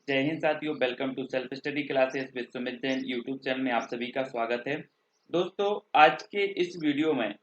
जय हिंद साथियों, welcome to self study classes with Sumit Jain YouTube channel में आप सभी का स्वागत है। दोस्तों, आज के इस वीडियो में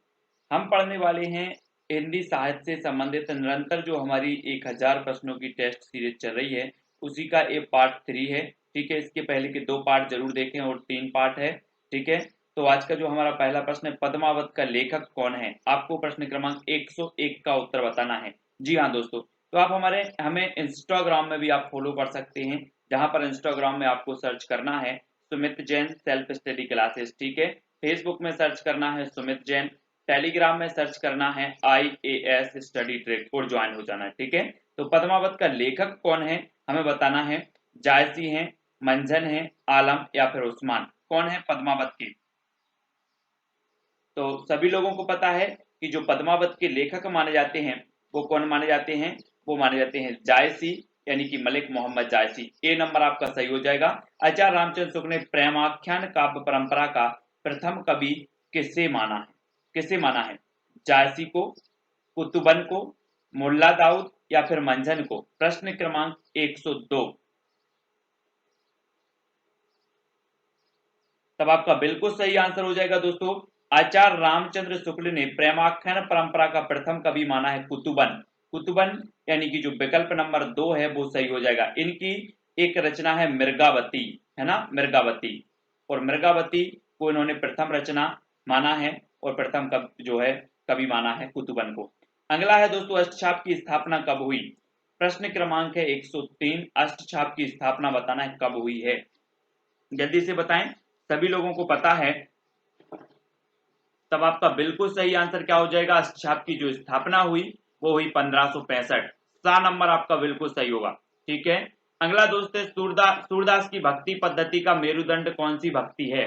हम पढ़ने वाले हैं हिंदी साहित्य से संबंधित निरंतर जो हमारी 1000 प्रश्नों की टेस्ट सीरीज चल रही है उसी का ये पार्ट 3 है। ठीक है, इसके पहले के 2 पार्ट जरूर देखें और 3 पार्ट है। ठीक है, तो आज का जो हमारा पहला प्रश्न है, पद्मावत का लेखक कौन है। आपको प्रश्न क्रमांक 101 का उत्तर बताना है। जी हाँ दोस्तों, तो आप हमें इंस्टाग्राम में भी आप फॉलो कर सकते हैं, जहां पर इंस्टाग्राम में आपको सर्च करना है Sumit Jain self study classes. ठीक है, फेसबुक में सर्च करना है सुमित जैन, टेलीग्राम में सर्च करना है IAS स्टडी ट्रिक और ज्वाइन हो जाना है। ठीक है, तो पद्मावत का लेखक कौन है हमें बताना है। जायसी है, मंझन है, आलम या फिर उस्मान, कौन है पद्मावत की। तो सभी लोगों को पता है कि जो पद्मावत के लेखक माने जाते हैं वो कौन माने जाते हैं, वो माने जाते हैं जायसी, यानी कि मलिक मोहम्मद जायसी। ए नंबर आपका सही हो जाएगा। आचार्य रामचंद्र शुक्ल ने प्रेमाख्यान काव्य परंपरा का प्रथम कवि किसे माना है, किसे माना है। जायसी को, कुतुबन को, मुल्ला दाऊद या फिर मंझन को। प्रश्न क्रमांक 102। तब आपका बिल्कुल सही आंसर हो जाएगा दोस्तों। आचार्य रामचंद्र शुक्ल ने प्रेमाख्यान परंपरा का प्रथम कवि माना है कुतुबन। कुतुबन यानी कि जो विकल्प नंबर 2 है वो सही हो जाएगा। इनकी एक रचना है मृगावती, है ना, मृगावती, और मृगावती को इन्होंने प्रथम रचना माना है और प्रथम जो है कवि माना है कुतुबन को। अगला है दोस्तों, अष्टछाप की स्थापना कब हुई। प्रश्न क्रमांक है 103। अष्टछाप की स्थापना बताना है कब हुई है, जल्दी से बताएं, सभी लोगों को पता है। तब आपका बिल्कुल सही आंसर क्या हो जाएगा, अष्टछाप की जो स्थापना हुई वो हुई 1565। सा नंबर आपका बिल्कुल सही होगा। ठीक है, अगला दोस्त है सूरदास की भक्ति पद्धति का मेरुदंड कौन सी भक्ति है।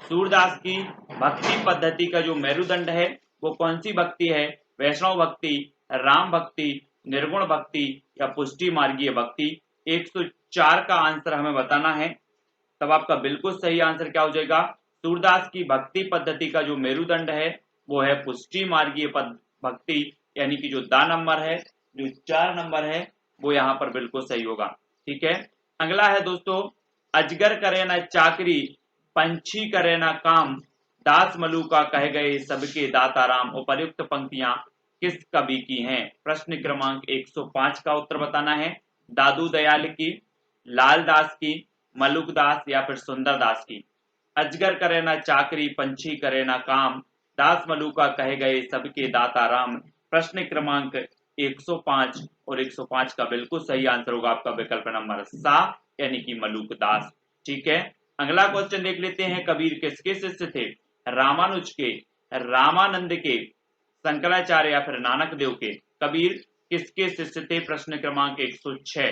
सूरदास की भक्ति पद्धति का जो मेरुदंड है वो कौन सी भक्ति है। वैष्णव भक्ति, राम भक्ति, निर्गुण भक्ति या पुष्टि मार्गीय भक्ति। 104 का आंसर हमें बताना है। तब आपका बिल्कुल सही आंसर क्या हो जाएगा, सूरदास की भक्ति पद्धति का जो मेरुदंड है वो है पुष्टि मार्गीय भक्ति, यानी कि जो दा नंबर है, जो 4 नंबर है वो यहाँ पर बिल्कुल सही होगा। ठीक है, अगला है दोस्तों, अजगर करे न चाकरी, पंछी करे न काम, दास मलूका कह गए सबके दाता राम। उपर्युक्त पंक्तियां किस कवि की हैं। प्रश्न क्रमांक 105 का उत्तर बताना है। दादू दयाल की, लाल दास की, मलुक दास या फिर सुंदर दास की। अजगर करे ना चाकरी, पंछी करे ना काम, दास मलुका कहे गए सबके दाता राम। प्रश्न क्रमांक 105 और 105 का बिल्कुल सही आंसर होगा आपका विकल्प नंबर सा, यानी कि मलुक दास। ठीक है, अगला क्वेश्चन देख लेते हैं। कबीर किसके शिष्य थे। रामानुज के, रामानंद के, शंकराचार्य या फिर नानक देव के। कबीर किसके शिष्य थे। प्रश्न क्रमांक 106।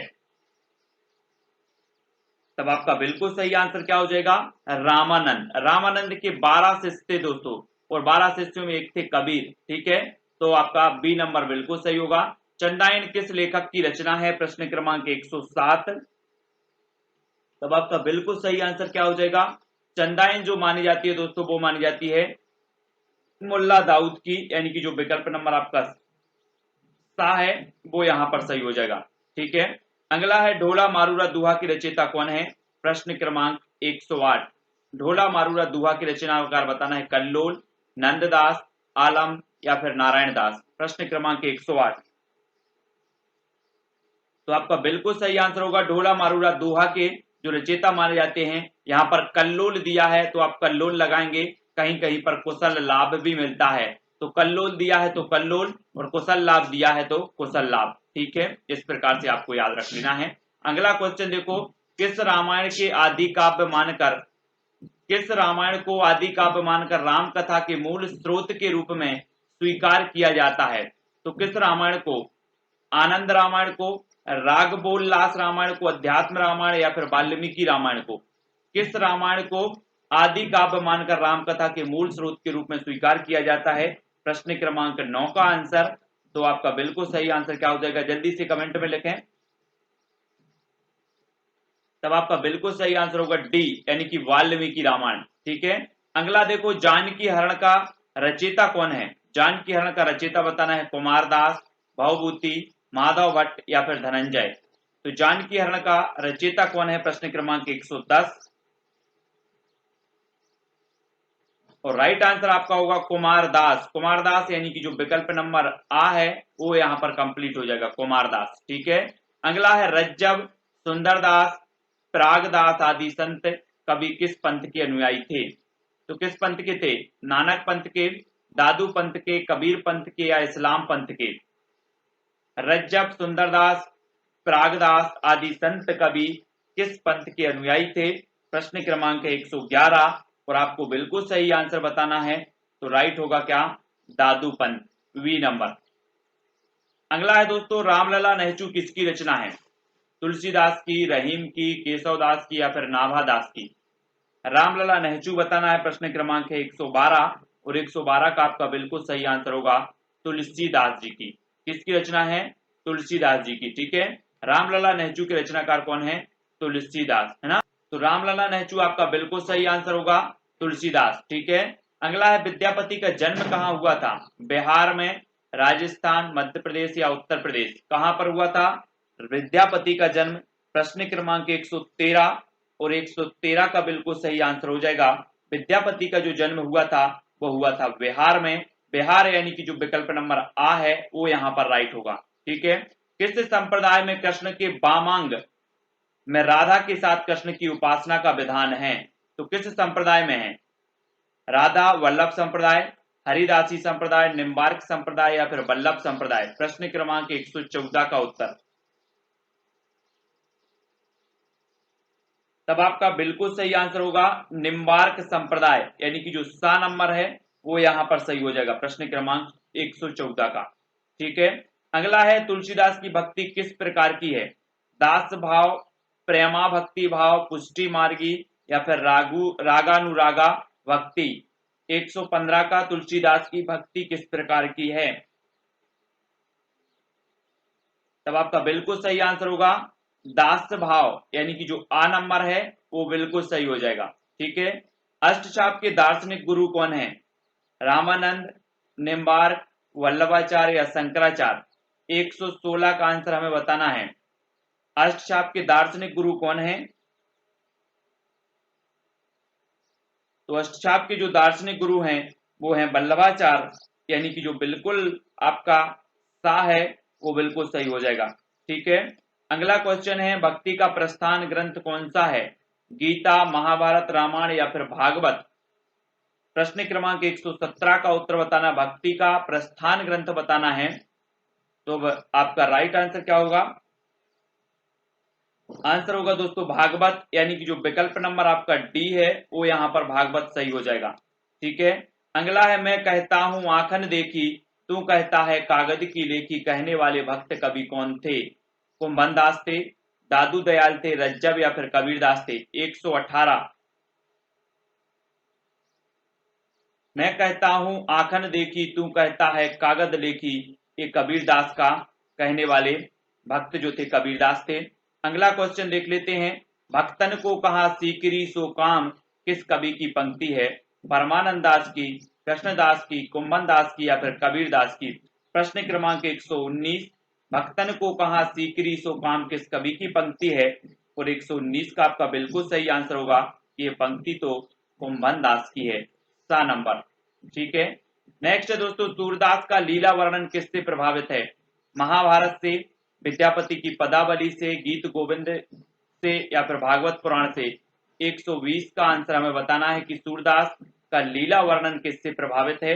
तब आपका बिल्कुल सही आंसर क्या हो जाएगा, रामानंद। रामानंद के 12 शिष्य थे दोस्तों, और 12 शिष्यों में एक थे कबीर। ठीक है, तो आपका बी नंबर बिल्कुल सही होगा। चंडायन किस लेखक की रचना है। प्रश्न क्रमांक 107। तब आपका बिल्कुल सही आंसर क्या हो जाएगा, चंदायन जो मानी जाती है दोस्तों वो मानी जाती है मुल्ला दाऊद की, यानी कि जो विकल्प नंबर आपका सा है वो यहां पर सही हो जाएगा। ठीक है, अगला है ढोला मारूरा दुहा की रचयिता कौन है। प्रश्न क्रमांक 108। ढोला मारूरा दुहा की रचनाकार बताना है। कल्लोल, नंददास, आलम या फिर नारायण दास। प्रश्न क्रमांक 108। तो आपका बिल्कुल सही आंसर होगा ढोला मारूरा दोहा के जो रचयिता माने जाते हैं। यहाँ पर कल्लोल दिया है तो आप कल्लोल लगाएंगे, कहीं कहीं पर कुशल लाभ भी मिलता है, तो कल्लोल दिया है तो कल्लोल, और कुशल लाभ दिया है तो कुशल लाभ। ठीक है, इस प्रकार से आपको याद रख लेना है। अगला क्वेश्चन देखो, किस रामायण के आदि काव्य मानकर, किस रामायण को आदि काव्य मानकर राम कथा के मूल स्रोत के रूप में स्वीकार किया जाता है। तो किस रामायण को, आनंद रामायण को, रागबोललास रामायण को, अध्यात्म रामायण या फिर वाल्मीकि रामायण को। किस रामायण को आदि काव्य मानकर रामकथा के मूल स्रोत के रूप में स्वीकार किया जाता है। प्रश्न क्रमांक 9 का आंसर, तो आपका बिल्कुल सही आंसर क्या हो जाएगा, जल्दी से कमेंट में लिखें। तब आपका बिल्कुल सही आंसर होगा डी, यानी कि वाल्मीकि रामायण। ठीक है, अगला देखो, जानकी हरण का रचयिता कौन है। जानकी हरण का रचयिता बताना है। कुमारदास, भवभूति, माधव भट्ट या फिर धनंजय। तो जानकी हरण का रचयिता कौन है, प्रश्न क्रमांक 110। और राइट आंसर आपका होगा कुमारदास। कुमारदास यानी कि जो विकल्प नंबर आ है वो यहाँ पर कंप्लीट हो जाएगा, कुमारदास। ठीक है। अगला है रज्जब, सुंदरदास, प्रागदास आदि संत कवि किस पंथ के अनुयायी थे। तो किस पंथ के थे, नानक पंथ के, दादू पंथ के, कबीर पंथ के या इस्लाम पंथ के। रज्जब, सुंदरदास, प्रागदास आदि संत कवि किस पंथ के अनुयायी थे, प्रश्न क्रमांक 111। और आपको बिल्कुल सही आंसर बताना है, तो राइट होगा क्या, दादू पंथ, वी नंबर। अगला है दोस्तों रामलला नेहचू किसकी रचना है, तुलसीदास की, रहीम की, केशवदास की या फिर नाभादास की। रामलला नेहचू बताना है, प्रश्न क्रमांक है 112। और 112 का आपका बिल्कुल सही आंसर होगा तुलसीदास जी की। किसकी रचना है, तुलसीदास जी की। ठीक है। रामलला नेहचू के रचनाकार कौन है, तुलसीदास, है ना। तो रामलला नेहचू आपका बिल्कुल सही आंसर होगा तुलसीदास। ठीक है। अगला है विद्यापति का जन्म कहाँ हुआ था, बिहार में, राजस्थान, मध्य प्रदेश या उत्तर प्रदेश। कहां पर हुआ था विद्यापति का जन्म, प्रश्न क्रमांक 113। और 113 का बिल्कुल सही आंसर हो जाएगा, विद्यापति का जो जन्म हुआ था वो हुआ था बिहार में। बिहार यानी कि जो विकल्प नंबर आ है वो यहाँ पर राइट होगा। ठीक है। किस संप्रदाय में कृष्ण के वामांग में राधा के साथ कृष्ण की उपासना का विधान है। तो किस संप्रदाय में है, राधा वल्लभ संप्रदाय, हरिदासी संप्रदाय, निम्बार्क संप्रदाय या फिर वल्लभ संप्रदाय। प्रश्न क्रमांक 114 का उत्तर तब आपका बिल्कुल सही आंसर होगा निम्बार्क संप्रदाय, यानी कि जो सा नंबर है वो यहां पर सही हो जाएगा, प्रश्न क्रमांक 114 का। ठीक है। अगला है तुलसीदास की भक्ति किस प्रकार की है, दास भाव, प्रेमा भक्ति भाव, पुष्टि मार्गी या फिर रागानुरागा भक्ति। 115 का तुलसीदास की भक्ति किस प्रकार की है, तब आपका बिल्कुल सही आंसर होगा दास भाव, यानी कि जो आ नंबर है वो बिल्कुल सही हो जाएगा। ठीक है। अष्टचाप के दार्शनिक गुरु कौन है, रामानंद, निम्बार्क, वल्लभाचार्य या शंकराचार्य। 116 का आंसर हमें बताना है, अष्टचाप के दार्शनिक गुरु कौन है। तो अष्टचाप के जो दार्शनिक गुरु हैं वो हैं वल्लभाचार्य, यानी कि जो बिल्कुल आपका सा है वो बिल्कुल सही हो जाएगा। ठीक है। अगला क्वेश्चन है भक्ति का प्रस्थान ग्रंथ कौन सा है, गीता, महाभारत, रामायण या फिर भागवत। प्रश्न क्रमांक 117 का उत्तर बताना, भक्ति का प्रस्थान ग्रंथ बताना है। तो आपका राइट आंसर क्या होगा, आंसर होगा दोस्तों भागवत, यानी कि जो विकल्प नंबर आपका डी है वो यहाँ पर भागवत सही हो जाएगा। ठीक है। अगला है मैं कहता हूं आंखन देखी, तू कहता है कागज की लेखी, कहने वाले भक्त कवि कौन थे। कुंभन दास थे, दादू दयाल थे, रज्जब या फिर कबीरदास थे। 118 मैं कहता हूं आंखन देखी, तू कहता है कागज लेखी, ये कबीरदास का कहने वाले भक्त जो थे कबीरदास थे। अगला क्वेश्चन देख लेते हैं, भक्तन को कहा सीकरी सो काम किस कवि की पंक्ति है, परमानंद दास की, कृष्णदास की, कुंभन दास की या फिर कबीरदास की। प्रश्न क्रमांक 119 भक्तन को कहा सीकरी सो काम किस कवि की पंक्ति है। और 119 का आपका बिल्कुल सही आंसर होगा, ये पंक्ति तो कुंभन दास की है, सा नंबर। ठीक है। नेक्स्ट है दोस्तों सूरदास का लीला वर्णन किससे प्रभावित है, महाभारत से, विद्यापति की पदावली से, गीत गोविंद से या फिर भागवत पुराण से। 120 का आंसर हमें बताना है कि सूरदास का लीला वर्णन किससे प्रभावित है।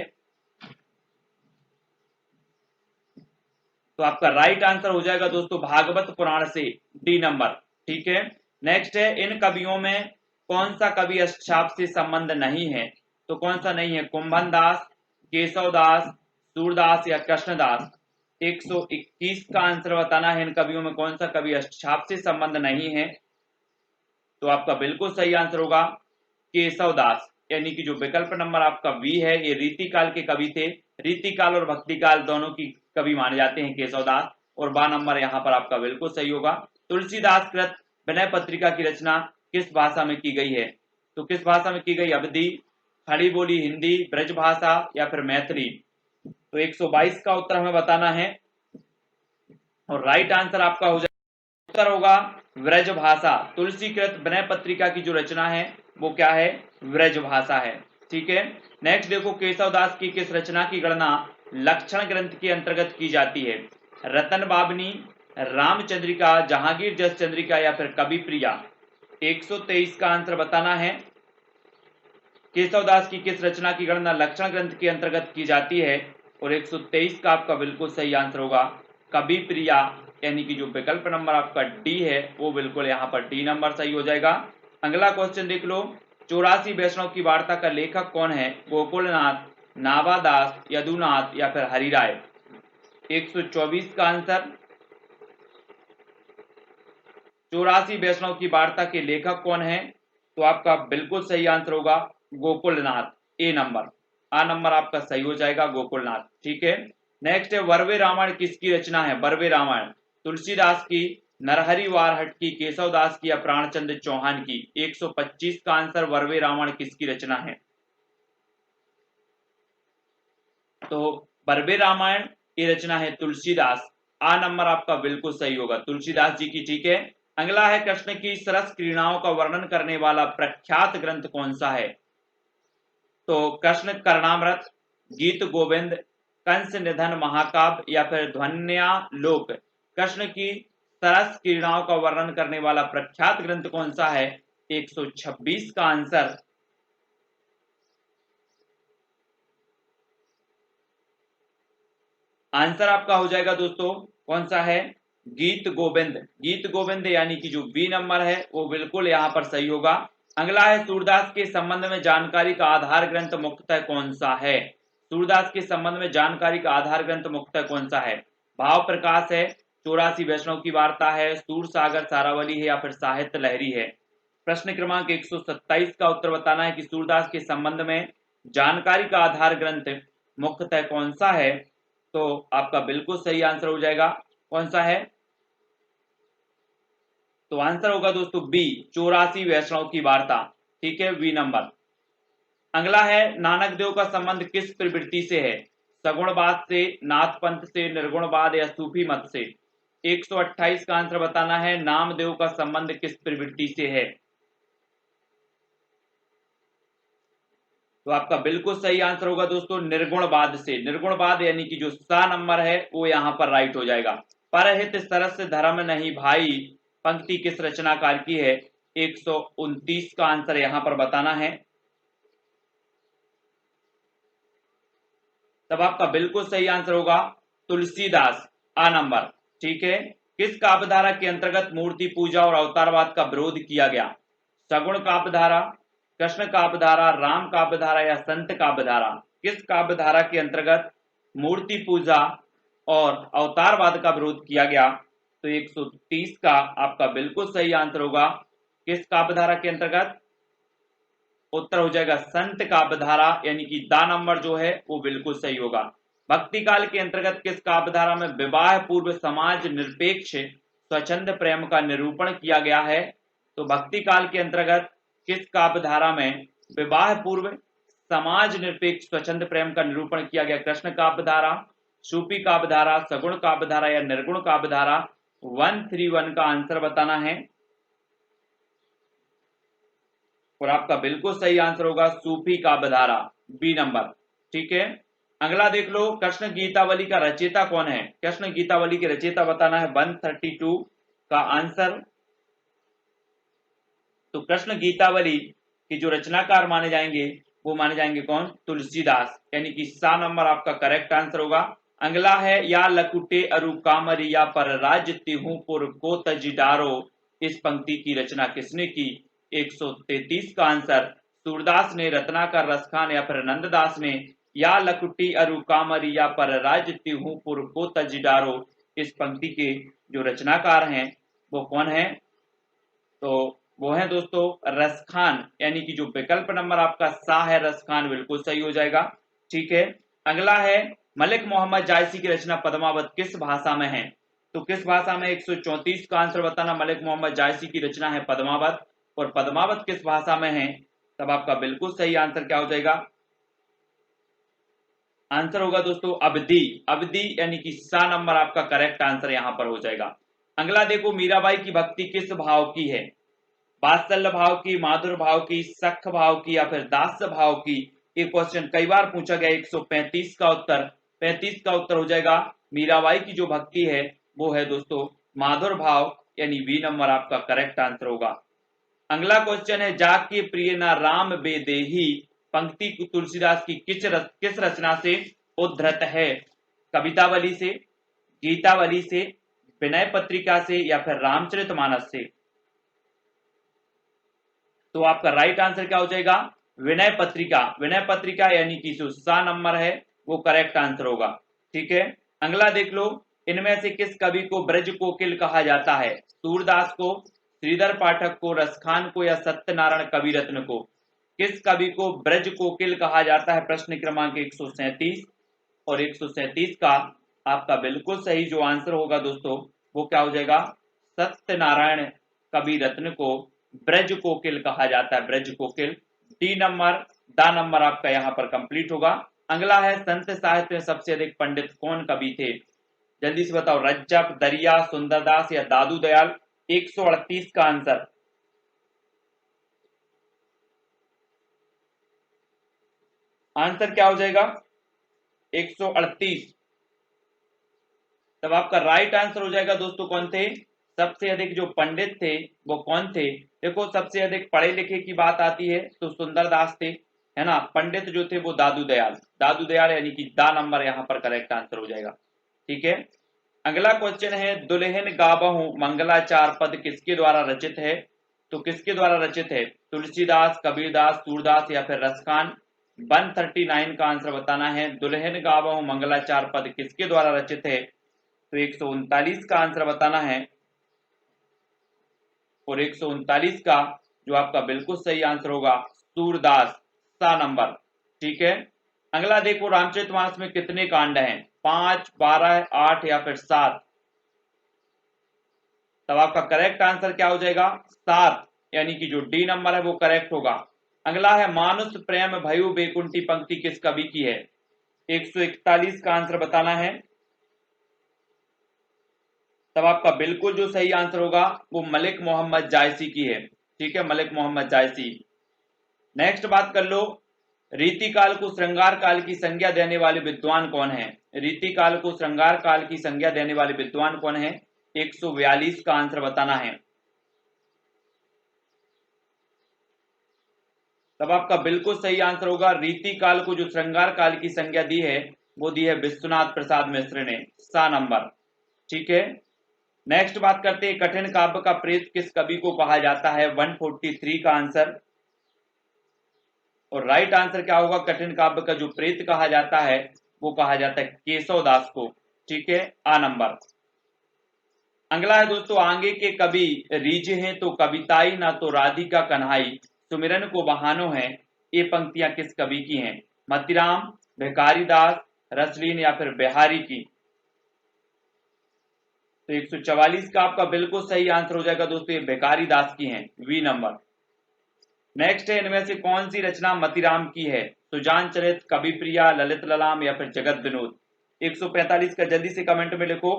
तो आपका राइट आंसर हो जाएगा दोस्तों भागवत पुराण से, डी नंबर। ठीक है। नेक्स्ट है इन कवियों में कौन सा कवि अष्टचाप से संबंध नहीं है। तो कौन सा नहीं है, कुंभन दास, केशवदास, सूरदास या कृष्णदास। 121 का आंसर बताना है इन कवियों में कौन सा कवि अष्टचाप से संबंध नहीं है। तो आपका बिल्कुल सही आंसर होगा केशवदास, यानी कि जो विकल्प नंबर आपका बी है, ये रीतिकाल के कवि थे। रीतिकाल और भक्तिकाल दोनों की कवि माने जाते हैं केशवदास, और बा नंबर यहाँ पर आपका बिल्कुल सही होगा। तुलसीदास कृत विनय पत्रिका की रचना किस भाषा में की गई है। तो किस भाषा में की गई, अवधी, खड़ी बोली हिंदी, ब्रज भाषा या फिर मैथिली। तो 122 का उत्तर हमें बताना है, और राइट आंसर आपका हो जाएगा उत्तर होगा व्रजभाषा। तुलसीकृत विनय पत्रिका की जो रचना है वो क्या है, व्रजभाषा है। ठीक है, नेक्स्ट देखो, केशवदास की किस रचना की गणना लक्षण ग्रंथ के अंतर्गत की जाती है? रतन बाबनी, रामचंद्रिका, जहांगीर जस चंद्रिका या फिर कवि प्रिया। 123 का आंसर बताना है। केशवदास की किस रचना की गणना लक्षण ग्रंथ के अंतर्गत की जाती है? और 123 का आपका बिल्कुल सही आंसर होगा कवि प्रिया, यानी कि जो विकल्प नंबर आपका डी है वो बिल्कुल यहाँ पर डी नंबर सही हो जाएगा। अगला क्वेश्चन देख लो, 84 वैष्णव की वार्ता का लेखक कौन है? गोकुलनाथ, नावादास, यदुनाथ या फिर हरिराय। 124 का आंसर, 84 वैष्णव की वार्ता के लेखक कौन है? तो आपका बिल्कुल सही आंसर होगा गोकुलनाथ, ए नंबर, आ नंबर आपका सही हो जाएगा गोकुलनाथ। ठीक है, नेक्स्ट है वर्वे रामायण किसकी रचना है? वर्वे रामायण तुलसीदास की, नरहरि वारहट की, केशवदास की या प्राणचंद्र चौहान की। 125 का आंसर, वर्वे रामायण किसकी रचना है? तो वर्वे रामायण ये रचना है तुलसीदास, आ नंबर आपका बिल्कुल सही होगा तुलसीदास जी की। ठीक है, अगला है कृष्ण की सरस क्रीड़ाओं का वर्णन करने वाला प्रख्यात ग्रंथ कौन सा है? तो कृष्ण कर्णामृत, गीत गोविंद, कंस निधन महाकाव्य या फिर ध्वन्यालोक। कृष्ण की सरस क्रीड़ाओं का वर्णन करने वाला प्रख्यात ग्रंथ कौन सा है? 126 का आंसर, आंसर आपका हो जाएगा दोस्तों कौन सा है? गीत गोविंद। गीत गोविंद यानी कि जो बी नंबर है वो बिल्कुल यहाँ पर सही होगा। अगला है सूरदास के संबंध में जानकारी का आधार ग्रंथ मुख्यतः कौन सा है? सूरदास के संबंध में जानकारी का आधार ग्रंथ मुख्यतः कौन सा है? भाव प्रकाश है, 84 वैष्णव की वार्ता है, सूर सागर सारावली है या फिर साहित्य लहरी है। प्रश्न क्रमांक 127 का उत्तर बताना है कि सूरदास के संबंध में जानकारी का आधार ग्रंथ मुख्यतः कौन सा है? तो आपका बिल्कुल सही आंसर हो जाएगा कौन सा है? तो आंसर होगा दोस्तों बी, 84 वैष्णव की वार्ता। ठीक है, बी नंबर। अगला है नानक देव का संबंध किस प्रवृत्ति से है? सगुणवाद से, नाथपंथ से, निर्गुणवाद या सूफी मत से। 128 का आंसर बताना है, नामदेव का संबंध किस प्रवृत्ति से है? तो आपका बिल्कुल सही आंसर होगा दोस्तों निर्गुणवाद से। निर्गुणवाद यानी कि जो सा नंबर है वो यहाँ पर राइट हो जाएगा। परहित सरस धर्म नहीं भाई पंक्ति किस रचनाकार की है? 129 का आंसर यहाँ पर बताना है। तब आपका बिल्कुल सही आंसर होगा तुलसीदास, आ नंबर। ठीक है, किस काव्यधारा के अंतर्गत मूर्ति पूजा और अवतारवाद का विरोध किया गया? सगुण काव्यधारा, कृष्ण काव्यधारा, राम काव्यधारा या संत काव्यधारा। किस काव्यधारा के अंतर्गत मूर्ति पूजा और अवतारवाद का विरोध किया गया? तो 130 का आपका बिल्कुल सही आंसर होगा किस काव्यधारा के अंतर्गत? उत्तर हो जाएगा संत काव्यधारा, यानी कि दा नंबर जो है वो बिल्कुल सही होगा। भक्ति काल के अंतर्गत किस काव्यधारा में विवाह पूर्व समाज निरपेक्ष स्वच्छंद प्रेम का निरूपण किया गया है? तो भक्ति काल के अंतर्गत किस काव्यधारा में विवाह पूर्व समाज निरपेक्ष स्वच्छंद प्रेम का निरूपण किया गया? कृष्ण काव्यधारा, सूफी काव्यधारा, सगुण काव्यधारा या निर्गुण काव्यधारा। 131 का आंसर बताना है और आपका बिल्कुल सही आंसर होगा सूफी काव्यधारा, बी नंबर। ठीक है, अगला देख लो, कृष्ण गीतावली का रचयिता कौन है? कृष्ण गीतावली के रचयिता बताना है। 132 का आंसर, तो कृष्ण गीतावली की जो रचनाकार माने जाएंगे वो माने जाएंगे कौन? तुलसीदास, यानी कि सा नंबर आपका करेक्ट आंसर होगा। अगला है या लकुटे अरु कामरिया पर राज तिहुपुर को तजिडारो, इस पंक्ति की रचना किसने की? 133 का आंसर, सूरदास ने, रत्नाकर, रसखान या फिर नंददास ने। या लकुटी अरु कामरिया पर राज तिहुपुर को तजिडारो, इस पंक्ति के जो रचनाकार हैं वो कौन है? तो वो है दोस्तों रसखान, यानी कि जो विकल्प नंबर आपका सा है रसखान बिल्कुल सही हो जाएगा। ठीक है, अगला है मलिक मोहम्मद जायसी की रचना पद्मावत किस भाषा में है? तो किस भाषा में? 134 का आंसर बताना। मलिक मोहम्मद जायसी की रचना है पद्मावत, और पद्मावत किस भाषा में है? तब आपका बिल्कुल सही आंसर क्या हो जाएगा? आंसर होगा दोस्तों अवधी। अवधी यानी कि सा नंबर आपका करेक्ट आंसर यहां पर हो जाएगा। अगला देखो, मीराबाई की भक्ति किस भाव की है? वात्सल्य भाव की, माधुर भाव की, सख भाव की, या फिर दास्य भाव की? ये क्वेश्चन कई बार पूछा गया। 135 का उत्तर, 35 का उत्तर हो जाएगा मीराबाई की जो भक्ति है वो है दोस्तों माधुर भाव, यानी बी नंबर आपका करेक्ट आंसर होगा। अगला क्वेश्चन है, जाके प्रिय ना राम बेदेही पंक्ति तुलसीदास की किस रचना से उद्धृत है? कवितावली से, गीतावली से, विनय पत्रिका से, या फिर रामचरितमानस से? तो आपका राइट आंसर क्या हो जाएगा? विनय पत्रिका। विनय पत्रिका यानी कि जो सा नंबर है वो करेक्ट आंसर होगा। ठीक है, अगला देख लो, इनमें से किस कवि को ब्रज कोकिल कहा जाता है? सूरदास को, श्रीधर पाठक को, रसखान को, या सत्यनारायण कविरत्न को? किस कवि को ब्रज कोकिल कहा जाता है? प्रश्न क्रमांक 137 और 137 का आपका बिल्कुल सही जो आंसर होगा दोस्तों वो क्या हो जाएगा? सत्यनारायण कविरत्न को ब्रज कोकिल कहा जाता है, ब्रज कोकिल। डी नंबर, दा नंबर आपका यहाँ पर कंप्लीट होगा। अगला है, संत साहित्य में सबसे अधिक पंडित कौन कवि थे? जल्दी से बताओ, रज्जब, दरिया, सुंदरदास, या दादू दयाल? 138 का आंसर। आंसर क्या हो जाएगा? 138। तब आपका राइट आंसर हो जाएगा दोस्तों कौन थे? सबसे अधिक जो पंडित थे वो कौन थे? देखो, सबसे अधिक पढ़े लिखे की बात आती है तो सुंदरदास थे, है ना। पंडित जो थे वो दादू दयाल, दादू दयाल यानी कि दा नंबर यहाँ पर करेक्ट आंसर हो जाएगा। ठीक है, अगला क्वेश्चन है, दुल्हन गावहू मंगलाचार पद किसके द्वारा रचित है? तो किसके द्वारा रचित है? तुलसीदास, कबीरदास, सूरदास, या फिर रसखान? 139 का आंसर बताना है। दुल्हन गावहू मंगलाचार पद किसके द्वारा रचित है? तो 139 का आंसर बताना है, और 139 का जो आपका बिल्कुल सही आंसर होगा सूरदास, सा नंबर। ठीक है, अगला देखो, रामचरितमानस में कितने कांड हैं? 5, 12, 8, या फिर 7? तब आपका करेक्ट आंसर क्या हो जाएगा? 7, यानी कि जो डी नंबर है वो करेक्ट होगा। अगला है, मानुष प्रेम भयु बेकुंठी पंक्ति किस कवि की है? 141 का आंसर बताना है। तब आपका बिल्कुल जो सही आंसर होगा वो मलिक मोहम्मद जायसी की है। ठीक है, मलिक मोहम्मद जायसी। नेक्स्ट बात कर लो, रीति काल को श्रृंगार काल की संज्ञा देने वाले विद्वान कौन है? रीति काल को श्रृंगार काल की संज्ञा देने वाले विद्वान कौन है? 142 का आंसर बताना है। तब आपका बिल्कुल सही आंसर होगा, रीति काल को जो श्रृंगार काल की संज्ञा दी है वो दी है विश्वनाथ प्रसाद मिश्र ने, सा नंबर। ठीक है, नेक्स्ट बात करते हैं, कठिन काव्य का प्रेत किस कवि को कहा जाता है? 143 का आंसर। और राइट आंसर क्या होगा? कठिन काव्य का जो प्रेत कहा जाता है वो कहा जाता है केशव दास को। ठीक है, आ नंबर। अगला है दोस्तों, आगे के कवि रीझ हैं तो कविताई ना तो राधिका कन्हाई सुमिरन को बहानो है, ये पंक्तियां किस कवि की हैं? मतीराम, भिखारी दास, रसलीन, या फिर बिहारी की? तो 144 का आपका बिल्कुल सही आंसर हो जाएगा दोस्तों, ये भिखारी दास की हैं, वी नंबर। नेक्स्ट है, इनमें से कौन सी रचना मतीराम की है? सुजान चरित, कवि प्रिया, ललित ललाम, या फिर जगत विनोद? 145 का जल्दी से कमेंट में लिखो।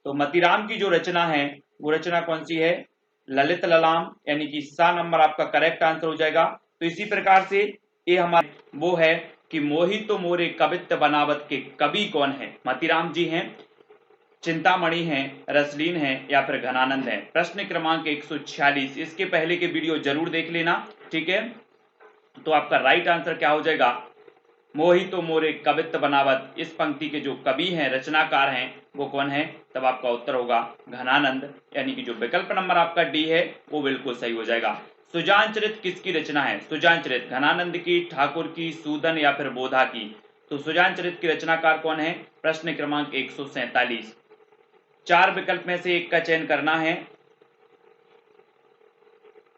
तो मतीराम की जो रचना है वो रचना कौन सी है? ललित ललाम, यानी कि सा नंबर आपका करेक्ट आंसर हो जाएगा। तो इसी प्रकार से ये हमारे वो है कि मोहि तो मोरे कवित्त बनावत के कवि कौन है? मतीराम जी हैं, चिंतामणि है, रसलीन है, या फिर घनानंद है? प्रश्न क्रमांक 146, इसके पहले के वीडियो जरूर देख लेना। ठीक है, तो आपका राइट आंसर क्या हो जाएगा? मोहि तो मोरे कवित्त बनावत, इस पंक्ति के जो कवि हैं, रचनाकार हैं, वो कौन है? तब आपका उत्तर होगा घनानंद, यानी कि जो विकल्प नंबर आपका डी है वो बिल्कुल सही हो जाएगा। सुजान चरित किसकी रचना है? सुजान चरित घनानंद की, ठाकुर की, सूदन, या फिर बोधा की? तो सुजान चरित की रचनाकार कौन है? प्रश्न क्रमांक 147। 4 विकल्प में से एक का चयन करना है,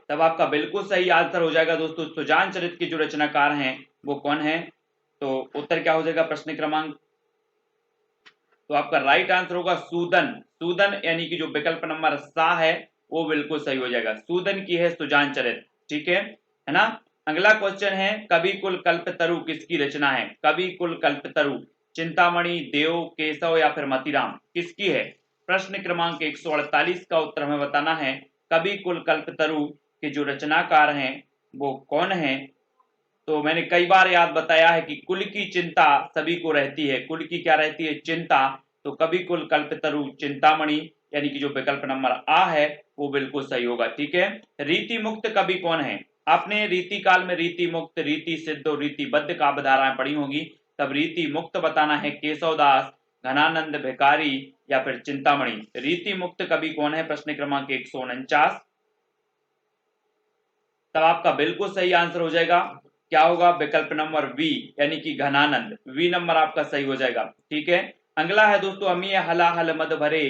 तब आपका बिल्कुल सही आंसर हो जाएगा दोस्तों। सुजान चरित के जो रचनाकार हैं वो कौन है? तो उत्तर क्या हो जाएगा प्रश्न क्रमांक? तो आपका राइट आंसर होगा सूदन, सूदन, यानी कि जो विकल्प नंबर सा है वो बिल्कुल सही हो जाएगा, सूदन की है सुजान चरित। ठीक है ना। अगला क्वेश्चन है, कवि कुल कल्पतरु किसकी रचना है? कवि कुल कल्पतरु चिंतामणि, देव, केशव, या फिर मतीराम? किसकी है? प्रश्न क्रमांक 148 का उत्तर हमें बताना है कवि कुल कल्पतरु के जो रचनाकार हैं वो कौन हैं। तो मैंने कई बार याद बताया है कि कुल की चिंता सभी को रहती है, कुल की क्या रहती है, चिंता। तो कवि कुल कल्पतरु चिंतामणि यानी कि जो विकल्प नंबर आ है वो बिल्कुल सही होगा। ठीक है, रीति मुक्त कवि कौन है। आपने रीति काल में रीति मुक्त, रीति सिद्ध और रीतिबद्ध काव्य धाराएं पढ़ी होंगी, तब रीति मुक्त बताना है केशवदास, घनानंद भिखारी या फिर चिंतामणि। रीति मुक्त कवि कौन है, प्रश्न क्रमांक 149। तब आपका बिल्कुल सही आंसर हो जाएगा, क्या होगा, विकल्प नंबर बी यानी कि घनानंद। वी नंबर आपका सही हो जाएगा। ठीक है, अगला है दोस्तों, अमी हला हल मद भरे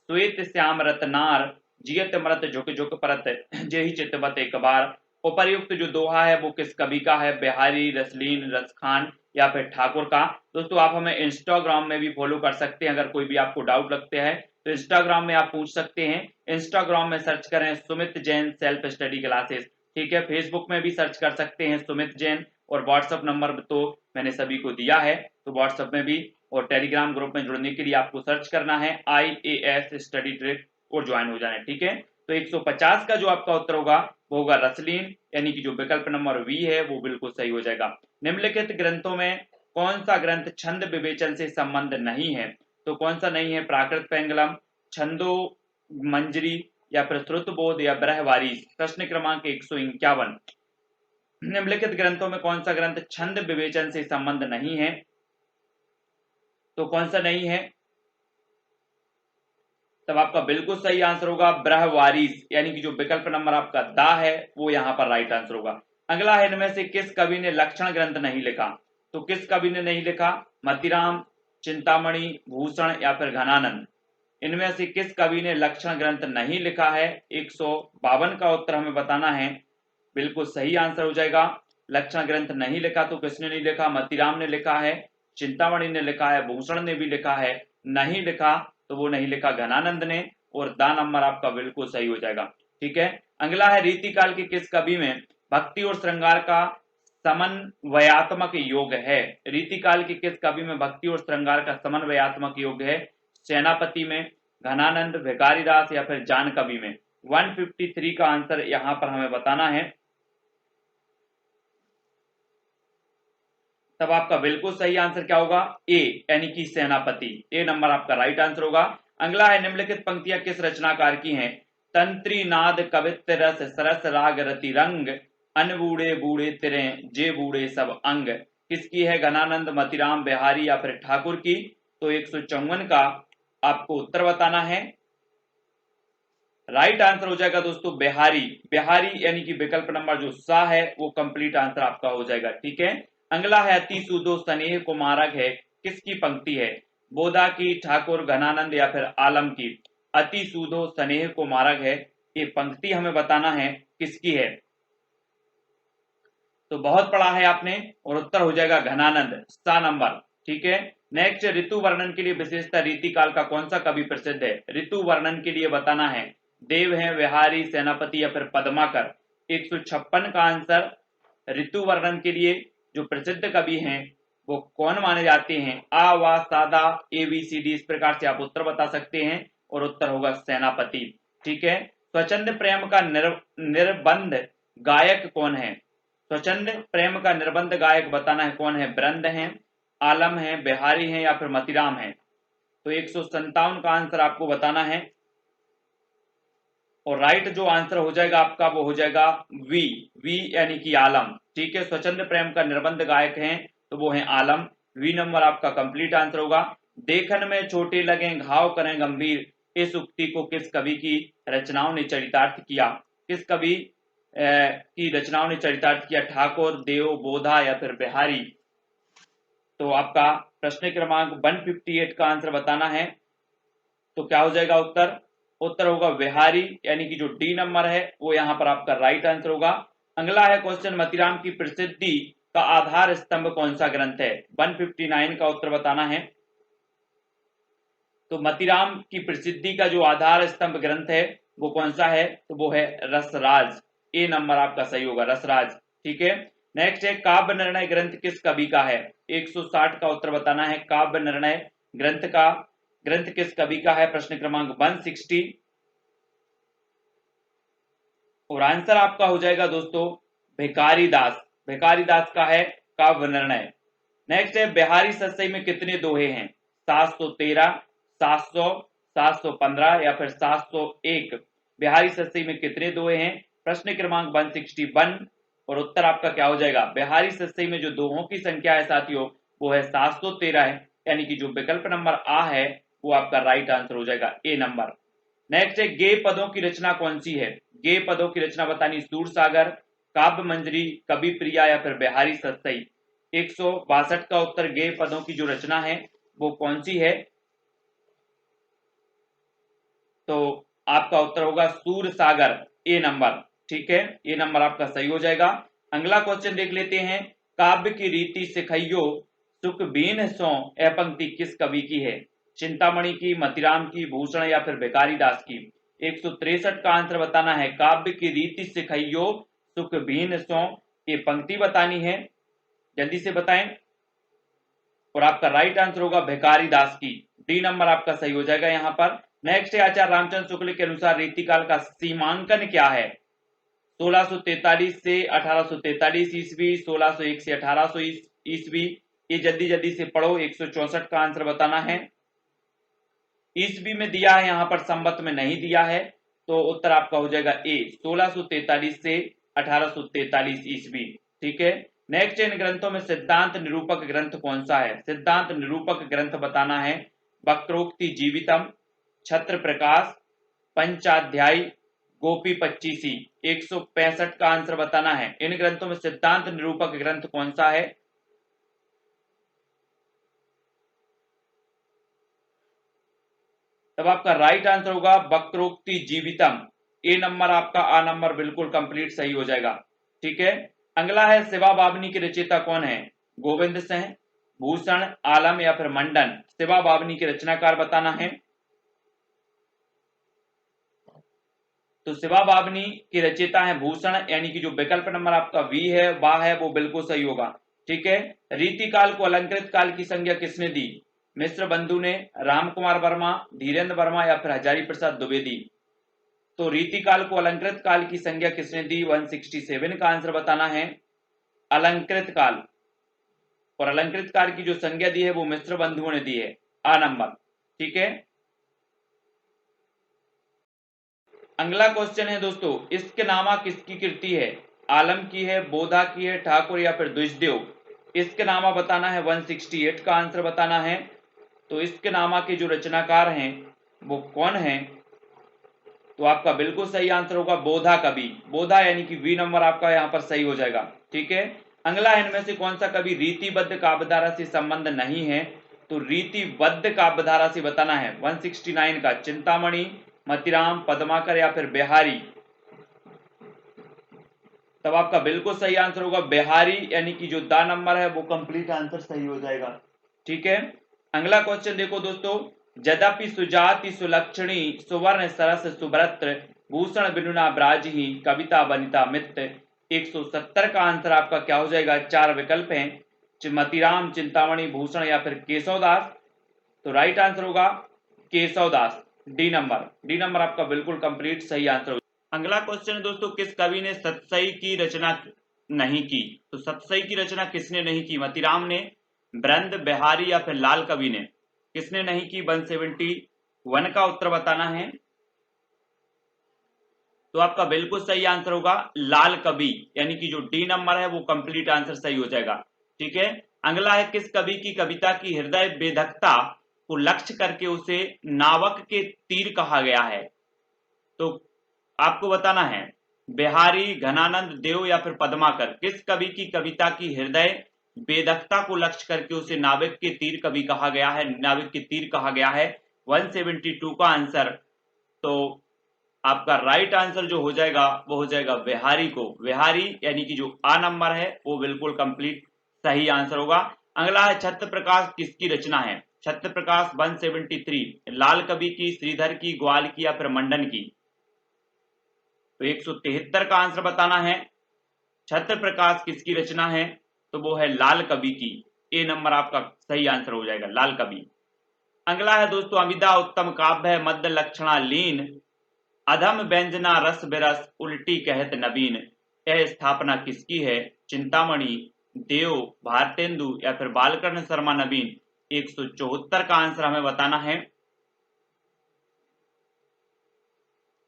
श्वेत श्याम रतनार जियत मरत झुक झुक परत जेहि चितवत एक बार। उपर्युक्त जो दोहा है वो किस कवि का है, बिहारी, रसलीन, रसखान या फिर ठाकुर का। दोस्तों आप हमें इंस्टाग्राम में भी फॉलो कर सकते हैं, अगर कोई भी आपको डाउट लगते हैं तो इंस्टाग्राम में आप पूछ सकते हैं। इंस्टाग्राम में सर्च करें Sumit Jain self study classes. ठीक है, फेसबुक में भी सर्च कर सकते हैं सुमित जैन, और व्हाट्सएप नंबर तो मैंने सभी को दिया है, तो व्हाट्सएप में भी और टेलीग्राम ग्रुप में जुड़ने के लिए आपको सर्च करना है IAS स्टडी ट्रिक और ज्वाइन हो जाना है। ठीक है, तो 150 का जो आपका उत्तर होगा वो होगा रसलीन यानी कि जो विकल्प नंबर वी है वो बिल्कुल सही हो जाएगा। निम्नलिखित ग्रंथों में कौन सा ग्रंथ छंद विवेचन से संबंध नहीं है, तो कौन सा नहीं है, प्राकृत पेंगलम, छंदो मंजरी या फिर श्रुत बोध या ब्रहवारीस। प्रश्न क्रमांक 151, निम्नलिखित ग्रंथों में कौन सा ग्रंथ छंद विवेचन से संबंध नहीं है, तो कौन सा नहीं है, तब आपका बिल्कुल सही आंसर होगा ब्रहवारीस यानी कि जो विकल्प नंबर आपका दा है वो यहां पर राइट आंसर होगा। अगला है, इनमें से किस कवि ने लक्षण ग्रंथ नहीं लिखा, तो किस कवि ने नहीं लिखा, मतीराम, चिंतामणि, भूषण या फिर घनानंद। इनमें से किस कवि ने लक्षण ग्रंथ नहीं लिखा है, 152 का उत्तर हमें बताना है, बिल्कुल सही आंसर हो जाएगा। लक्षण ग्रंथ नहीं लिखा तो किसने नहीं लिखा, मतीराम ने लिखा है, चिंतामणि ने लिखा है, भूषण ने भी लिखा है, नहीं लिखा तो वो नहीं लिखा घनानंद ने, और दा नंबर आपका बिल्कुल सही हो जाएगा। ठीक है, अगला है, रीतिकाल के किस कवि में भक्ति और श्रृंगार का समन्वयात्मक योग है। रीतिकाल के किस कवि में भक्ति और श्रृंगार का समन्वयात्मक योग है, सेनापति में, घनानंद, भिखारीदास या फिर जान कवि में। 153 का आंसर यहां पर हमें बताना है, तब आपका बिल्कुल सही आंसर क्या होगा, ए यानी कि सेनापति। ए नंबर आपका राइट आंसर होगा। अगला है, निम्नलिखित पंक्तियां किस रचनाकार की हैं, तंत्री नाद कवित्त रस सरस राग रति रंग अनबूढ़े बूढ़े तिरे जे बूढ़े सब अंग। किसकी है, घनानंद, मतीराम, बिहारी या फिर ठाकुर की। तो 154 का आपको उत्तर बताना है, राइट आंसर हो जाएगा दोस्तों बिहारी। बिहारी यानी कि विकल्प नंबर जो सा है वो कंप्लीट आंसर आपका हो जाएगा। ठीक है, अगला है, अति सूदो स्नेह को मारक है, किसकी पंक्ति है, बोधा की, ठाकुर, घनानंद या फिर आलम की। अति सूदो स्नेह को मारक है, ये पंक्ति हमें बताना है किसकी है, तो बहुत पढ़ा है आपने, और उत्तर हो जाएगा घनानंद, सा नंबर। ठीक है, नेक्स्ट, ऋतु वर्णन के लिए विशेषता रीतिकाल का कौन सा कवि प्रसिद्ध है। ऋतु वर्णन के लिए बताना है, देव है, विहारी, सेनापति या फिर पद्माकर। 156 का आंसर, ऋतु वर्णन के लिए जो प्रसिद्ध कवि हैं वो कौन माने जाते हैं, आ, वा, सादा, ABCD, इस प्रकार से आप उत्तर बता सकते हैं, और उत्तर होगा सेनापति। ठीक है, स्वच्छंद प्रेम का निर्बंध गायक कौन है, स्वच्छंद प्रेम का निर्बंध गायक बताना है कौन है, ब्रंद है, आलम है, बिहारी है या फिर मतीराम है। तो 157 का आंसर आपको बताना है, और राइट जो आंसर हो जाएगा आपका वो हो जाएगा वी, वी यानी कि आलम। ठीक है, स्वच्छंद प्रेम का निर्बंध गायक हैं तो वो है आलम। वी नंबर आपका कंप्लीट आंसर होगा। देखन में छोटे लगे घाव करें गंभीर, इस उक्ति को किस कवि की रचनाओं ने चरितार्थ किया, किस कवि की रचनाओं ने चरितार्थ किया, ठाकुर, देव, बोधा या फिर बिहारी। तो आपका प्रश्न क्रमांक 158 का आंसर बताना है, तो क्या हो जाएगा उत्तर, उत्तर होगा बिहारी यानी कि जो डी नंबर है वो यहां पर आपका राइट आंसर होगा। अगला है क्वेश्चन, मतीराम की प्रसिद्धि का आधार स्तंभ कौन सा ग्रंथ है, 159 का उत्तर बताना है। तो मतीराम की प्रसिद्धि का जो आधार स्तंभ ग्रंथ है वो कौन सा है, तो वो है रसराज। ए नंबर आपका सही होगा, रसराज। ठीक है, नेक्स्ट है, काव्य निर्णय ग्रंथ किस कवि का है, 160 का उत्तर बताना है, काव्य निर्णय ग्रंथ का ग्रंथ किस कवि का है? प्रश्न क्रमांक 160 और आंसर आपका हो जाएगा दोस्तों भिखारी दास। भिखारी दास का है काव्य निर्णय। नेक्स्ट है बिहारी सतसई में कितने दोहे हैं? 713, 700, 715 या फिर 701। बिहारी सतसई में कितने दोहे हैं? प्रश्न क्रमांक 161 और उत्तर आपका क्या हो जाएगा? बिहारी सतसई में जो दोहों की संख्या है साथियों वो है 713 है, यानी कि जो विकल्प नंबर आ है वो आपका राइट आंसर हो जाएगा, ए नंबर। नेक्स्ट है गेय पदों की रचना कौन सी है? गेय पदों की रचना बतानी सूरसागर, काव्य मंजरी, कवि प्रिया या फिर बिहारी सतसई। 162 का उत्तर गेय पदों की जो रचना है वो कौन सी है? तो आपका उत्तर होगा सूरसागर, ए नंबर। ठीक है, ए नंबर आपका सही हो जाएगा। अगला क्वेश्चन देख लेते हैं। काव्य की रीति सिखइयो सुख बीन सो यह पंक्ति किस कवि की है? चिंतामणि की, मतिराम की, भूषण या फिर भिखारी दास की। 163 का आंसर बताना है। काव्य की रीति सिखइयो सुख बीन सो, ये पंक्ति बतानी है, जल्दी से बताएं। और आपका राइट आंसर होगा भिखारी दास की, डी नंबर आपका सही हो जाएगा यहाँ पर। नेक्स्ट है आचार्य रामचंद्र शुक्ल के अनुसार रीतिकाल का सीमांकन क्या है? 1643 से 1843 ईस्वी, 1601 से 1800 ईस्वी। ये जल्दी जल्दी से पढ़ो। 164 का आंसर बताना है। ईस्वी में दिया है, यहाँ पर संवत में नहीं दिया है, तो उत्तर आपका हो जाएगा ए, 1643 से 1843 ईस्वी। ठीक है। नेक्स्ट इन ग्रंथों में सिद्धांत निरूपक ग्रंथ कौन सा है? सिद्धांत निरूपक ग्रंथ बताना है। वक्रोक्ति जीवितम, छत्र प्रकाश, पंचाध्यायी, गोपी पच्चीसी। 165 का आंसर बताना है। इन ग्रंथों में सिद्धांत निरूपक ग्रंथ कौन सा है? तब आपका राइट आंसर होगा वक्रोक्ति जीवितम, ए नंबर आपका, आ नंबर बिल्कुल कंप्लीट सही हो जाएगा। ठीक है। अगला है शिवा बावनी के रचयिता कौन है? गोविंद सिंह, भूषण, आलम या फिर मंडन। शिवा बावनी के रचनाकार बताना है। तो शिवा बावनी की रचयिता है भूषण, यानी कि जो विकल्प नंबर आपका वी है वाह है वो बिल्कुल सही होगा। ठीक है। रीतिकाल को अलंकृत काल की संज्ञा किसने दी? मिश्र बंधु ने, राम कुमार वर्मा, धीरेन्द्र वर्मा या फिर हजारी प्रसाद द्विवेदी। तो रीतिकाल को अलंकृत काल की संज्ञा किसने दी? 167 का आंसर बताना है अलंकृत काल। और अलंकृत काल की जो संज्ञा दी है वो मिश्र बंधुओं ने दी है, आ नंबर। ठीक है। अगला क्वेश्चन है दोस्तों, इश्क नामा किसकी कृति है? आलम की है, बोधा की है, ठाकुर या फिर द्विजदेव। इश्क नामा बताना है। 168 का आंसर बताना है। तो इश्क नामा के जो रचनाकार हैं वो कौन है? तो आपका बिल्कुल सही आंसर होगा बोधा कवि। बोधा यानी कि वी नंबर आपका यहाँ पर सही हो जाएगा। ठीक है। अगला इनमें से कौन सा कवि रीतिबद्ध काव्यधारा से संबंध नहीं है? तो रीतिबद्ध काव्यधारा से बताना है। 169 का चिंतामणि, मतिराम, पद्माकर या फिर बिहारी। तब आपका बिल्कुल सही आंसर होगा बिहारी, यानी कि जो दा नंबर है वो कंप्लीट आंसर सही हो जाएगा। ठीक है। अगला क्वेश्चन देखो दोस्तों, यद्यपि सुजाति सुलक्षणी सुवर्ण सरस सुभ्रत्र भूषण बिनुना ब्राजही कविता वनिता मित्र। 170 का आंसर आपका क्या हो जाएगा? चार विकल्प हैं, मतिराम, चिंतामणि, भूषण या फिर केशवदास। तो राइट आंसर होगा Keshavdas, D number. D number आपका बिल्कुल कंप्लीट सही आंसर होगा। अगला क्वेश्चन है दोस्तों, किस कवि ने सतसई की रचना नहीं की? तो सतसई की रचना किसने नहीं की? मतिराम ने, ब्रंद, बिहारी या फिर लाल कवि ने। किसने नहीं की? 171 का उत्तर बताना है। तो आपका बिल्कुल सही आंसर होगा लाल कवि, यानी कि जो डी नंबर है वो कंप्लीट आंसर सही हो जाएगा। ठीक है। अगला है किस कवि की कविता की हृदय वेधकता को लक्ष्य करके उसे नावक के तीर कहा गया है? तो आपको बताना है बिहारी, घनानंद, देव या फिर पद्माकर। किस कवि की कविता की हृदय वेधकता को लक्ष्य करके उसे नाविक के तीर कवि कहा गया है, नाविक के तीर कहा गया है? 172 का आंसर। तो आपका राइट आंसर जो हो जाएगा वो हो जाएगा बिहारी को। बिहारी यानी कि जो आ नंबर है वो बिल्कुल कंप्लीट सही आंसर होगा। अगला है छत्र प्रकाश किसकी रचना है? छत्र प्रकाश 173 लाल कवि की, श्रीधर की, ग्वाल की या फिर मंडन की। तो 173 का आंसर बताना है। छत्र प्रकाश किसकी रचना है? तो वो है लाल कवि की, ए नंबर आपका सही आंसर हो जाएगा, लाल कवि। अगला है दोस्तों अमिदा उत्तम काव्य है मध्य लक्षणा लीन, अधम व्यंजना रस बिरस उल्टी कहत नवीन। यह स्थापना किसकी है? चिंतामणि, देव, भारतेंदु या फिर बालकर्ण शर्मा नवीन। 174 का आंसर हमें बताना है।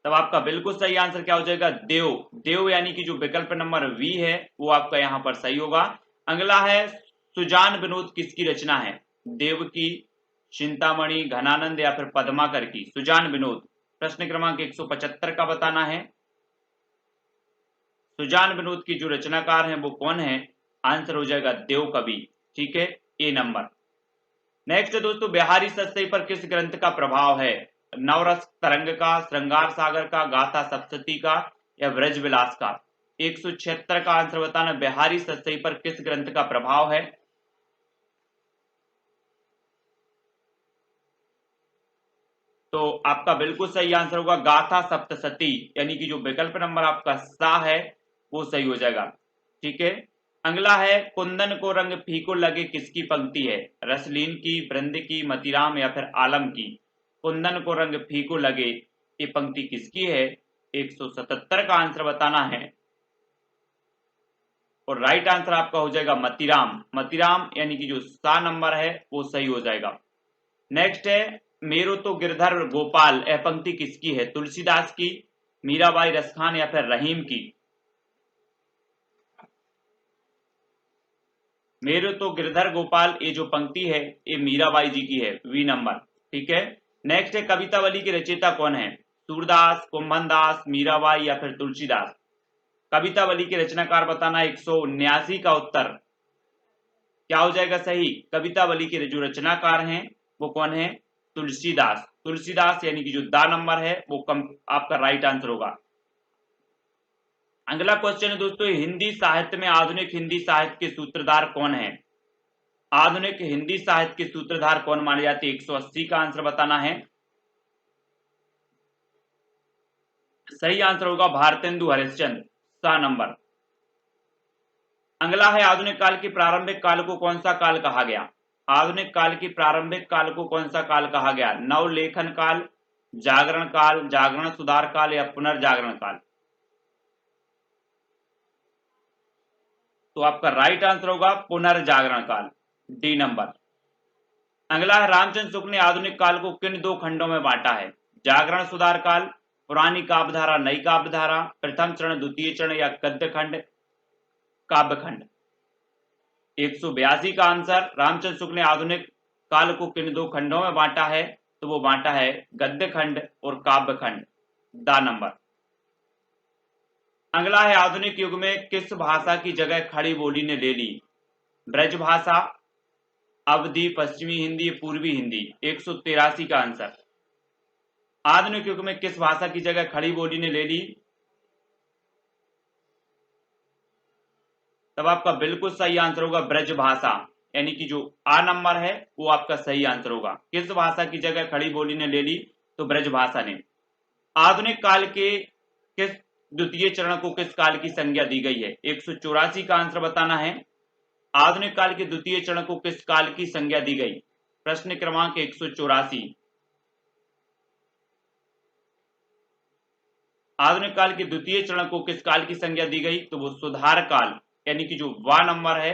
तब आपका बिल्कुल सही आंसर क्या हो जाएगा? देव। देव यानी कि जो विकल्प नंबर वी है वो आपका यहाँ पर सही होगा। अगला है सुजान विनोद किसकी रचना है? देव की, चिंतामणि, घनानंद या फिर पद्माकर की। सुजान विनोद प्रश्न क्रमांक 175 का बताना है। सुजान विनोद की जो रचनाकार हैं वो कौन है? आंसर हो जाएगा देव कवि। ठीक है, ए नंबर। नेक्स्ट दोस्तों बिहारी सत्सई पर किस ग्रंथ का प्रभाव है? नवरस तरंग का, श्रृंगार सागर का, गाथा सप्तशती का या ब्रज विलास का। 176 का आंसर बताना बिहारी सत्सई पर किस ग्रंथ का प्रभाव है। तो आपका बिल्कुल सही आंसर होगा गाथा सप्तशती, यानी कि जो विकल्प नंबर आपका सा है वो सही हो जाएगा। ठीक है, अगला है कुंदन को रंग फीको लगे किसकी पंक्ति है? रसलीन की, बृंद की, मतीराम या फिर आलम की। कुंदन को रंग फीको लगे ये पंक्ति किसकी है? 177 का आंसर बताना है और राइट आंसर आपका हो जाएगा मतीराम। मतीराम यानी कि जो सा नंबर है वो सही हो जाएगा। नेक्स्ट है मेरो तो गिरधर गोपाल यह पंक्ति किसकी है? तुलसीदास की, मीराबाई, रसखान या फिर रहीम की। मेरो तो गिरधर गोपाल ये जो पंक्ति है ये मीराबाई जी की है, वी नंबर। ठीक है, नेक्स्ट है कवितावली के रचयिता कौन है? सूरदास, कुंभनदास, मीराबाई या फिर तुलसीदास। कवितावली के रचनाकार बताना। 179 का उत्तर क्या हो जाएगा सही? कवितावली के जो रचनाकार हैं वो कौन है? तुलसीदास। तुलसीदास यानी कि जो दा नंबर है वो आपका राइट आंसर होगा। अगला क्वेश्चन है दोस्तों हिंदी साहित्य में आधुनिक हिंदी साहित्य के सूत्रधार कौन है? आधुनिक हिंदी साहित्य के सूत्रधार कौन माने जाते हैं? 180 का आंसर बताना है। सही आंसर होगा भारतेंदु हरिश्चंद्र, सा नंबर। अगला है आधुनिक काल के प्रारंभिक काल को कौन सा काल कहा गया? आधुनिक काल के प्रारंभिक काल को कौन सा काल कहा गया? नवलेखन काल, जागरण काल, जागरण सुधार काल या पुनर्जागरण काल। तो आपका राइट आंसर होगा पुनर्जागरण काल, डी नंबर। अगला है रामचंद्र शुक्ल ने आधुनिक काल को किन दो खंडों में बांटा है? जागरण सुधार काल, पुरानी काव्यधारा, नई काव्यधारा, प्रथम चरण, द्वितीय चरण या गद्य खंड, काव्य खंड। 182 का आंसर रामचंद्र शुक्ल ने आधुनिक काल को किन दो खंडों में बांटा है? तो वो बांटा है गद्य खंड और काव्य खंड, दा नंबर। अगला है आधुनिक युग में किस भाषा की जगह खड़ी बोली ने ले ली? ब्रज भाषा, अवधी, पश्चिमी हिंदी, पूर्वी हिंदी। 183 का आंसर। आधुनिक युग में किस भाषा की जगह खड़ी बोली ने ले ली? तब आपका बिल्कुल सही आंसर होगा ब्रज भाषा, यानी कि जो आ नंबर है वो आपका सही आंसर होगा। किस भाषा की जगह खड़ी बोली ने ले ली? तो ब्रज भाषा ने। आधुनिक काल के किस द्वितीय चरण को किस काल की संज्ञा दी गई है? 184 का आंसर बताना है। आधुनिक काल के द्वितीय चरण को किस काल की संज्ञा दी गई? प्रश्न क्रमांक 184। आधुनिक काल के द्वितीय चरण को किस काल की संज्ञा दी गई? तो वो सुधार काल, यानी कि जो वा नंबर है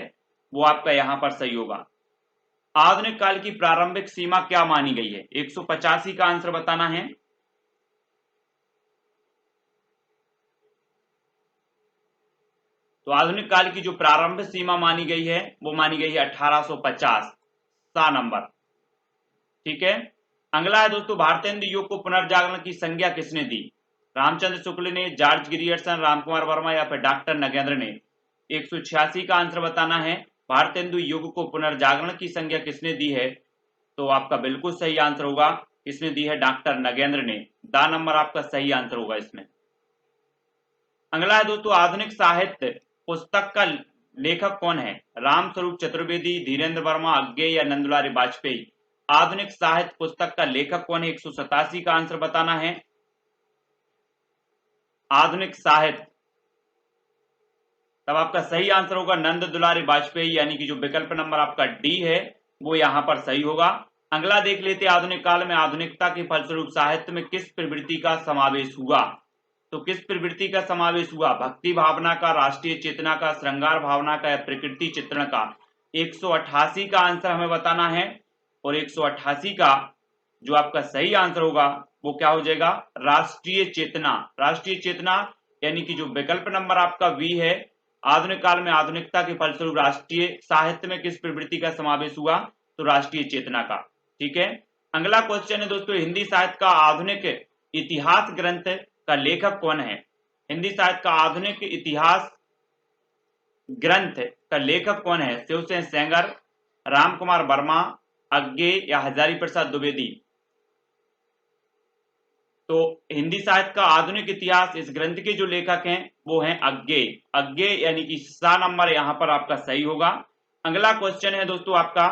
वो आपका यहां पर सही होगा। आधुनिक काल की प्रारंभिक सीमा क्या मानी गई है? 185 का आंसर बताना है। तो आधुनिक काल की जो प्रारंभिक सीमा मानी गई है वो मानी गई है 1850, सा नंबर। ठीक है, अगला है दोस्तों भारतेंदु युग को पुनर्जागरण की संज्ञा किसने दी? रामचंद्र शुक्ल ने, जॉर्ज ग्रियर्सन, रामकुमार वर्मा या फिर डॉक्टर नगेंद्र ने। 186 का आंसर बताना है। भारतेंदु युग को पुनर्जागरण की संज्ञा किसने दी है? तो आपका बिल्कुल सही आंसर होगा, किसने दी है? डॉक्टर नगेंद्र ने, दा नंबर आपका सही आंसर होगा इसमें। अगला है दोस्तों आधुनिक साहित्य पुस्तक का लेखक कौन है? रामस्वरूप चतुर्वेदी, धीरेन्द्र वर्मा, अज्ञे या नंदुलारी वाजपेयी। आधुनिक साहित्य पुस्तक का लेखक कौन है? 187 का आंसर बताना है। आधुनिक साहित्य, तब आपका सही आंसर होगा नंद दुलारी वाजपेयी, यानी कि जो विकल्प नंबर आपका डी है वो यहां पर सही होगा। अगला देख लेते हैं, आधुनिक काल में आधुनिकता के फलस्वरूप साहित्य में किस प्रवृत्ति का समावेश हुआ। तो किस प्रवृत्ति का समावेश हुआ? भक्ति भावना का, राष्ट्रीय चेतना का, श्रृंगार भावना का या प्रकृति चित्रण का। 188 का आंसर हमें बताना है और 188 का जो आपका सही आंसर होगा वो क्या हो जाएगा? राष्ट्रीय चेतना। राष्ट्रीय चेतना यानी कि जो विकल्प नंबर आपका बी है, आधुनिक काल में आधुनिकता के फलस्वरूप राष्ट्रीय साहित्य में किस प्रवृत्ति का समावेश हुआ? तो राष्ट्रीय चेतना का। ठीक है, अगला क्वेश्चन है दोस्तों, हिंदी साहित्य का आधुनिक इतिहास ग्रंथ का लेखक कौन है? हिंदी साहित्य का आधुनिक इतिहास ग्रंथ का लेखक कौन है? शिवसेन सेंगर, राम कुमार वर्मा, अज्ञे या हजारी प्रसाद द्विवेदी। तो हिंदी साहित्य का आधुनिक इतिहास इस ग्रंथ के जो लेखक हैं वो हैं अज्ञे। अज्ञे यानी कि सा नंबर यहां पर आपका सही होगा। अगला क्वेश्चन है दोस्तों आपका,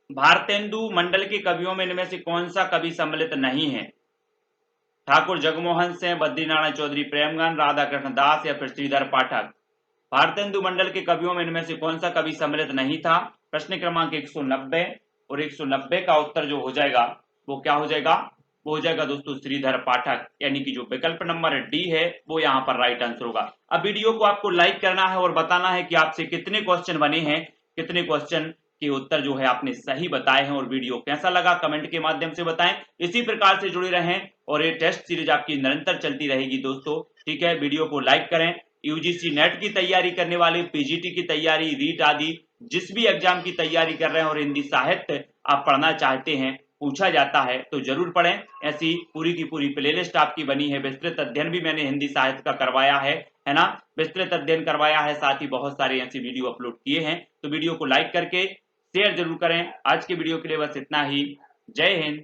भारतेंदु मंडल के कवियों में इनमें से कौन सा कवि सम्मिलित नहीं है? ठाकुर जगमोहन सिंह, बद्रीनारायण चौधरी, प्रेमगन, राधा कृष्ण दास या फिर श्रीधर पाठक। भारतेंदु मंडल के कवियों में इनमें से कौन सा कवि सम्मिलित नहीं था? प्रश्न क्रमांक 190 और 190 का उत्तर जो हो जाएगा वो क्या हो जाएगा? वो हो जाएगा दोस्तों श्रीधर पाठक, यानी कि जो विकल्प नंबर डी है वो यहाँ पर राइट आंसर होगा। अब वीडियो को आपको लाइक करना है और बताना है कि आपसे कितने क्वेश्चन बने हैं, कितने क्वेश्चन के उत्तर जो है आपने सही बताए हैं, और वीडियो कैसा लगा कमेंट के माध्यम से बताएं। इसी प्रकार से जुड़े रहें और ये टेस्ट सीरीज आपकी निरंतर चलती रहेगी दोस्तों। ठीक है, वीडियो को लाइक करें। यूजीसी नेट की तैयारी करने वाले, पीजीटी की तैयारी, रीट आदि जिस भी एग्जाम की तैयारी कर रहे हैं और हिंदी साहित्य आप पढ़ना चाहते हैं, पूछा जाता है तो जरूर पढ़ें। ऐसी पूरी की पूरी प्लेलिस्ट आपकी बनी है। विस्तृत अध्ययन भी मैंने हिंदी साहित्य का करवाया है ना, विस्तृत अध्ययन करवाया है, साथ ही बहुत सारे ऐसे वीडियो अपलोड किए हैं। तो वीडियो को लाइक करके शेयर जरूर करें। आज के वीडियो के लिए बस इतना ही। जय हिंद।